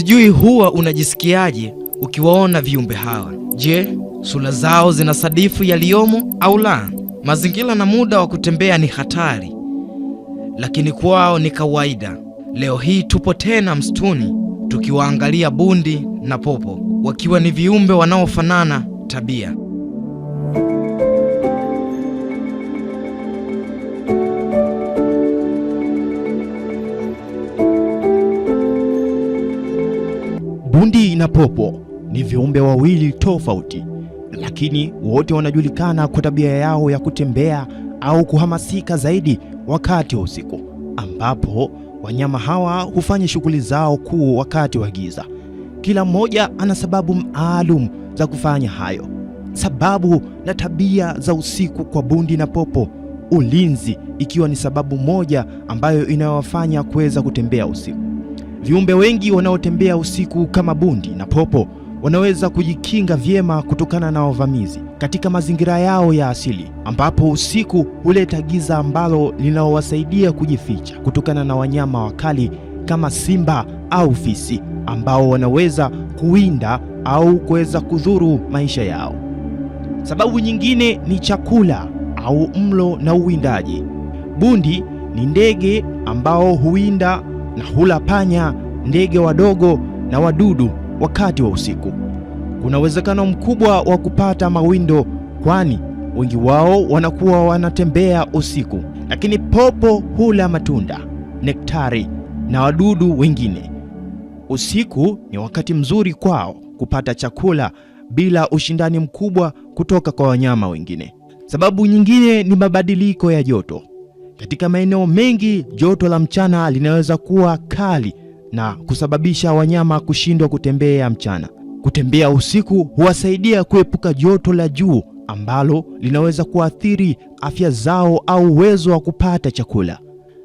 Sijui huwa unajisikiaje ukiwaona viumbe hawa. Je, sura zao zinasadifu yaliyomo au la? Mazingira na muda wa kutembea ni hatari, lakini kwao ni kawaida. Leo hii tupo tena msituni tukiwaangalia bundi na popo, wakiwa ni viumbe wanaofanana tabia. Bundi na popo ni viumbe wawili tofauti, lakini wote wanajulikana kwa tabia yao ya kutembea au kuhamasika zaidi wakati wa usiku, ambapo wanyama hawa hufanya shughuli zao kuu wakati wa giza. Kila mmoja ana sababu maalum za kufanya hayo. Sababu na tabia za usiku kwa bundi na popo, ulinzi ikiwa ni sababu moja ambayo inayowafanya kuweza kutembea usiku. Viumbe wengi wanaotembea usiku kama bundi na popo wanaweza kujikinga vyema kutokana na wavamizi katika mazingira yao ya asili, ambapo usiku huleta giza ambalo linalowasaidia kujificha kutokana na wanyama wakali kama simba au fisi ambao wanaweza kuwinda au kuweza kudhuru maisha yao. Sababu nyingine ni chakula au mlo na uwindaji. Bundi ni ndege ambao huwinda na hula panya, ndege wadogo na wadudu wakati wa usiku. Kuna uwezekano mkubwa wa kupata mawindo, kwani wengi wao wanakuwa wanatembea usiku. Lakini popo hula matunda, nektari na wadudu wengine. Usiku ni wakati mzuri kwao kupata chakula bila ushindani mkubwa kutoka kwa wanyama wengine. Sababu nyingine ni mabadiliko ya joto. Katika maeneo mengi, joto la mchana linaweza kuwa kali na kusababisha wanyama kushindwa kutembea mchana. Kutembea usiku huwasaidia kuepuka joto la juu ambalo linaweza kuathiri afya zao au uwezo wa kupata chakula.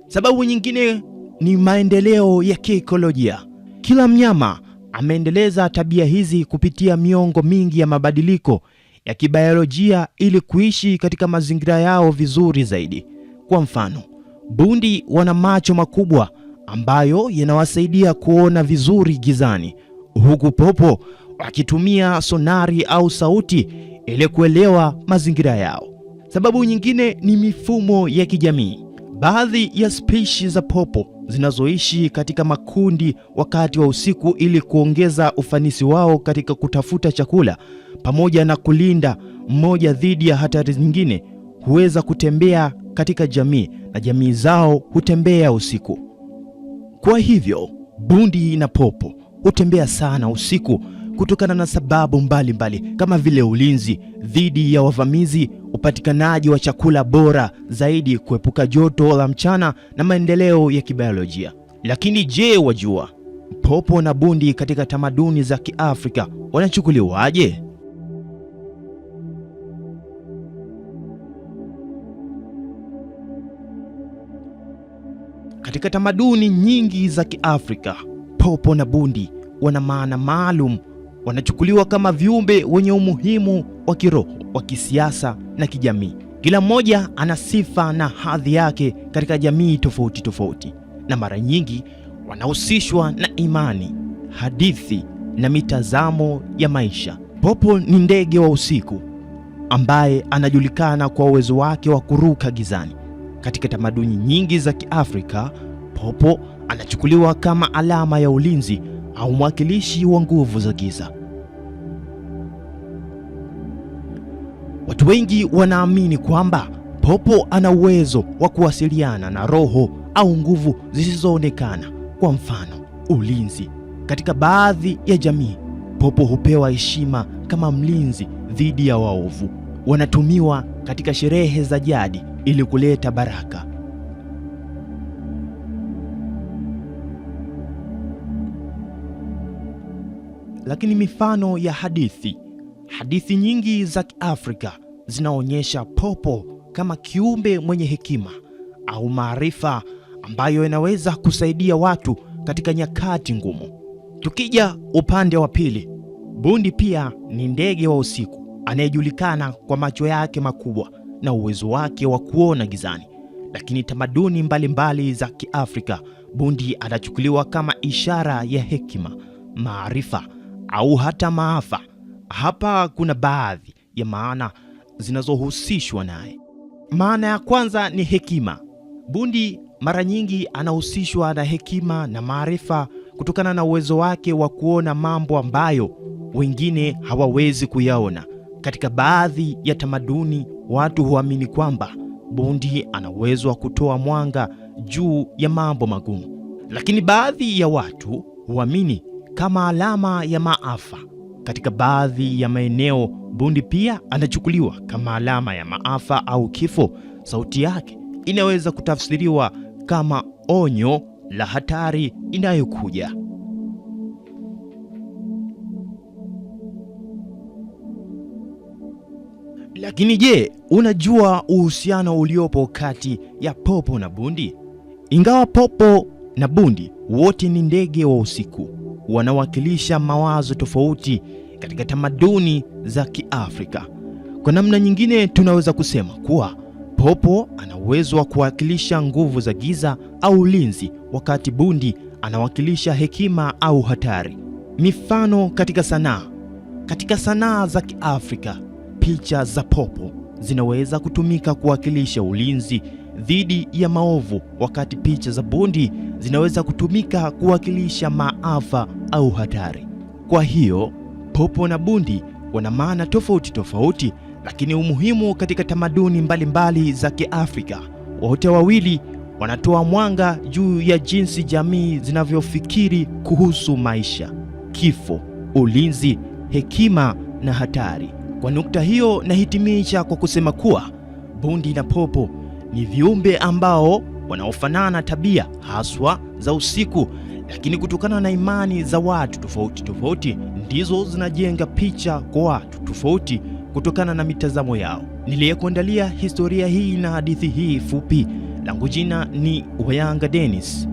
Sababu nyingine ni maendeleo ya kiikolojia. Kila mnyama ameendeleza tabia hizi kupitia miongo mingi ya mabadiliko ya kibiolojia ili kuishi katika mazingira yao vizuri zaidi. Kwa mfano, bundi wana macho makubwa ambayo yanawasaidia kuona vizuri gizani, huku popo wakitumia sonari au sauti ili kuelewa mazingira yao. Sababu nyingine ni mifumo ya kijamii. Baadhi ya species za popo zinazoishi katika makundi wakati wa usiku ili kuongeza ufanisi wao katika kutafuta chakula pamoja na kulinda mmoja dhidi ya hatari nyingine, huweza kutembea katika jamii na jamii zao hutembea usiku. Kwa hivyo, bundi na popo hutembea sana usiku kutokana na sababu mbalimbali kama vile ulinzi dhidi ya wavamizi, upatikanaji wa chakula bora zaidi, kuepuka joto la mchana na maendeleo ya kibiolojia. Lakini je, wajua popo na bundi katika tamaduni za Kiafrika wanachukuliwaje? Katika tamaduni nyingi za Kiafrika, popo na bundi wana maana maalum. Wanachukuliwa kama viumbe wenye umuhimu wa kiroho, wa kisiasa na kijamii. Kila mmoja ana sifa na hadhi yake katika jamii tofauti tofauti, na mara nyingi wanahusishwa na imani, hadithi na mitazamo ya maisha. Popo ni ndege wa usiku ambaye anajulikana kwa uwezo wake wa kuruka gizani. Katika tamaduni nyingi za Kiafrika, popo anachukuliwa kama alama ya ulinzi au mwakilishi wa nguvu za giza. Watu wengi wanaamini kwamba popo ana uwezo wa kuwasiliana na roho au nguvu zisizoonekana. Kwa mfano, ulinzi. Katika baadhi ya jamii, popo hupewa heshima kama mlinzi dhidi ya waovu. Wanatumiwa katika sherehe za jadi ili kuleta baraka. Lakini mifano ya hadithi nyingi za Kiafrika zinaonyesha popo kama kiumbe mwenye hekima au maarifa ambayo inaweza kusaidia watu katika nyakati ngumu. Tukija upande wa pili, bundi pia ni ndege wa usiku anayejulikana kwa macho yake makubwa na uwezo wake wa kuona gizani. Lakini tamaduni mbalimbali za Kiafrika, bundi anachukuliwa kama ishara ya hekima, maarifa au hata maafa. Hapa kuna baadhi ya maana zinazohusishwa naye. Maana ya kwanza ni hekima. Bundi mara nyingi anahusishwa na hekima na maarifa kutokana na uwezo wake wa kuona mambo ambayo wengine hawawezi kuyaona. Katika baadhi ya tamaduni, watu huamini kwamba bundi ana uwezo wa kutoa mwanga juu ya mambo magumu, lakini baadhi ya watu huamini kama alama ya maafa. Katika baadhi ya maeneo, bundi pia anachukuliwa kama alama ya maafa au kifo. Sauti yake inaweza kutafsiriwa kama onyo la hatari inayokuja. Lakini je, unajua uhusiano uliopo kati ya popo na bundi? Ingawa popo na bundi wote ni ndege wa usiku, wanawakilisha mawazo tofauti katika tamaduni za Kiafrika. Kwa namna nyingine, tunaweza kusema kuwa popo ana uwezo wa kuwakilisha nguvu za giza au ulinzi, wakati bundi anawakilisha hekima au hatari. Mifano katika sanaa. Katika sanaa za Kiafrika, picha za popo zinaweza kutumika kuwakilisha ulinzi dhidi ya maovu, wakati picha za bundi zinaweza kutumika kuwakilisha maafa au hatari. Kwa hiyo, popo na bundi wana maana tofauti tofauti, lakini umuhimu katika tamaduni mbalimbali za Kiafrika. Wote wawili wanatoa mwanga juu ya jinsi jamii zinavyofikiri kuhusu maisha, kifo, ulinzi, hekima na hatari. Kwa nukta hiyo, nahitimisha kwa kusema kuwa bundi na popo ni viumbe ambao wanaofanana tabia haswa za usiku, lakini kutokana na imani za watu tofauti tofauti ndizo zinajenga picha kwa watu tofauti kutokana na mitazamo yao. Niliyekuandalia historia hii na hadithi hii fupi, langu jina ni Wayanga Dennis.